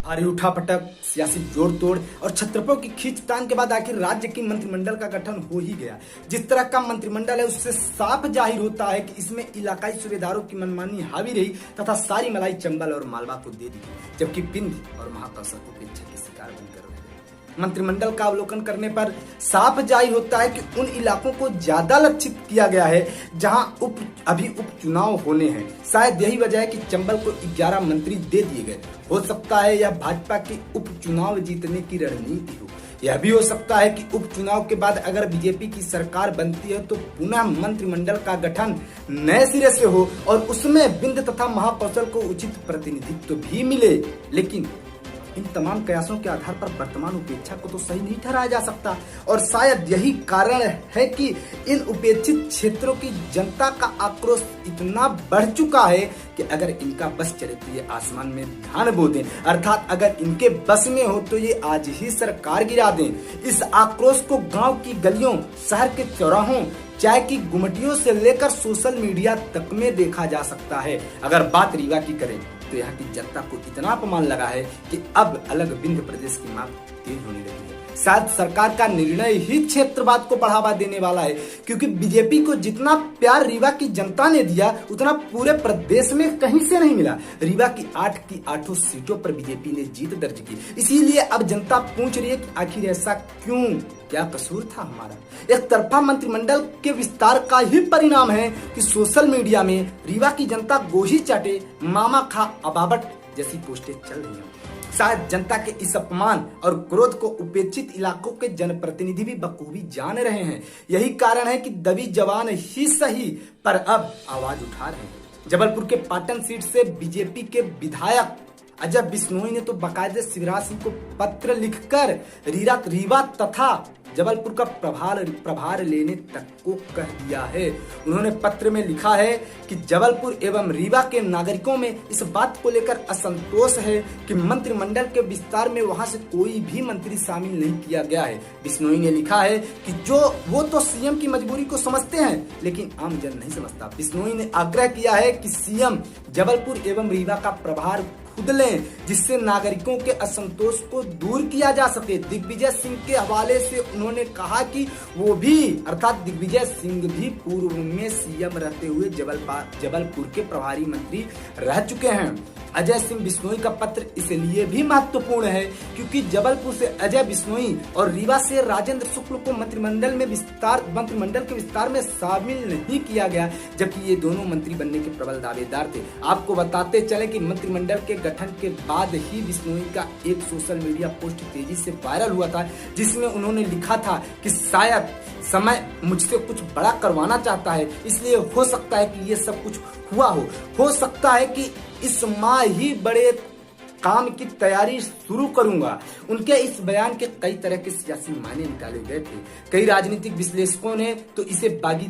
भारी उठापटक, सियासी जोड़ तोड़ और छत्रपों की खींचतान के बाद आखिर राज्य की मंत्रिमंडल का गठन हो ही गया। जिस तरह का मंत्रिमंडल है उससे साफ जाहिर होता है कि इसमें इलाकाई सूबेदारों की मनमानी हावी रही तथा सारी मलाई चंबल और मालवा को दे दी, जबकि पिंड और महाकौशल उपेक्षा के शिकार बनकर रह गए। मंत्रिमंडल का अवलोकन करने पर साफ जाहिर होता है कि उन इलाकों को ज्यादा लक्षित किया गया है जहां अभी उपचुनाव होने हैं। शायद यही वजह है कि चंबल को 11 मंत्री दे दिए गए। हो सकता है यह भाजपा की उपचुनाव जीतने की रणनीति हो। यह भी हो सकता है कि उपचुनाव के बाद अगर बीजेपी की सरकार बनती है तो पुनः मंत्रिमंडल का गठन नए सिरे से हो और उसमें बिंद तथा महाकौशल को उचित प्रतिनिधित्व भी मिले। लेकिन इन तमाम कयासों के आधार पर वर्तमान उपेक्षा को तो सही नहीं ठहराया जा सकता और शायद यही कारण है कि इन उपेक्षित क्षेत्रों की जनता का आक्रोश इतना बढ़ चुका है कि अगर इनका बस चले तो ये आसमान में धान बो दें, अर्थात अगर इनके बस में हो तो ये आज ही सरकार गिरा दें। इस आक्रोश को गांव की गलियों, शहर के चौराहों, चाय की गुमटियों से लेकर सोशल मीडिया तक में देखा जा सकता है। अगर बात रीवा की करें तो यहाँ की जनता को इतना अपमान लगा है कि अब अलग विंध्य प्रदेश की मांग तेज होने लगी है। शायद सरकार का निर्णय ही क्षेत्रवाद को बढ़ावा देने वाला है, क्योंकि बीजेपी को जितना प्यार रीवा की जनता ने दिया उतना पूरे प्रदेश में कहीं से नहीं मिला। रीवा की 8 की 8 सीटों पर बीजेपी ने जीत दर्ज की। इसीलिए अब जनता पूछ रही है कि आखिर ऐसा क्यों, क्या कसूर था हमारा। एक तरफा मंत्रिमंडल के विस्तार का ही परिणाम है कि सोशल मीडिया में रीवा की जनता गोही चाटे, मामा खा अबाबट जैसी पोस्टें चल रही हैं। शायद जनता के इस अपमान और क्रोध को उपेक्षित इलाकों के जनप्रतिनिधि भी बखूबी जान रहे हैं। यही कारण है कि दबी जवान ही सही पर अब आवाज उठा रहे हैं। जबलपुर के पाटन सीट से बीजेपी के विधायक अजय बिश्नोई ने तो बाकायदे शिवराज सिंह को पत्र लिखकर रीवा तथा जबलपुर का प्रभार लेने तक को कह दिया है। उन्होंने पत्र में लिखा है कि जबलपुर एवं रीवा के नागरिकों में इस बात को लेकर असंतोष है कि मंत्रिमंडल के विस्तार में वहां से कोई भी मंत्री शामिल नहीं किया गया है। बिश्नोई ने लिखा है कि वो तो सीएम की मजबूरी को समझते हैं, लेकिन आम जन नहीं समझता। बिश्नोई ने आग्रह किया है कि सीएम जबलपुर एवं रीवा का प्रभार खुद लें, जिससे नागरिकों के असंतोष को दूर किया जा सके। दिग्विजय सिंह के हवाले से उन्होंने कहा कि वो भी अर्थात दिग्विजय सिंह भी पूर्व में सीएम रहते हुए जबलपुर के प्रभारी मंत्री रह चुके हैं। अजय सिंह बिश्नोई का पत्र इसलिए भी महत्वपूर्ण है क्योंकि जबलपुर से अजय बिश्नोई और रीवा से राजेंद्र शुक्ल को मंत्रिमंडल के विस्तार में शामिल नहीं किया गया, जबकि ये दोनों मंत्री बनने के प्रबल दावेदार थे। आपको बताते चले कि मंत्रिमंडल के गठन के बाद ही बिश्नोई का एक सोशल मीडिया पोस्ट तेजी से वायरल हुआ था, जिसमें उन्होंने लिखा था कि शायद समय मुझसे कुछ बड़ा करवाना चाहता है, इसलिए हो सकता है कि ये सब कुछ हुआ हो सकता है कि इस माह ही बड़े काम की तैयारी शुरू करूंगा। उनके इस बयान के कई तरह के सियासी मायने निकाले गए थे। कई राजनीतिक विश्लेषकों ने तो इसे बागी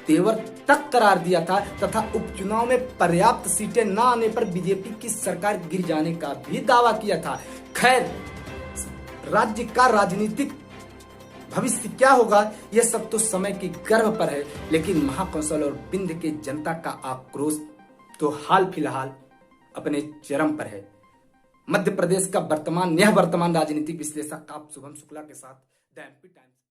तेवर तक करार दिया था तथा उपचुनाव में पर्याप्त सीटें न आने पर बीजेपी की सरकार गिर जाने का भी दावा किया था। खैर, राज्य का राजनीतिक भविष्य क्या होगा यह सब तो समय के गर्भ पर है, लेकिन महाकौशल और बिंद के जनता का आक्रोश तो हाल फिलहाल अपने चरम पर है। मध्य प्रदेश का वर्तमान राजनीतिक विश्लेषक आप शुभम शुक्ला के साथ द एमपी टाइम्स।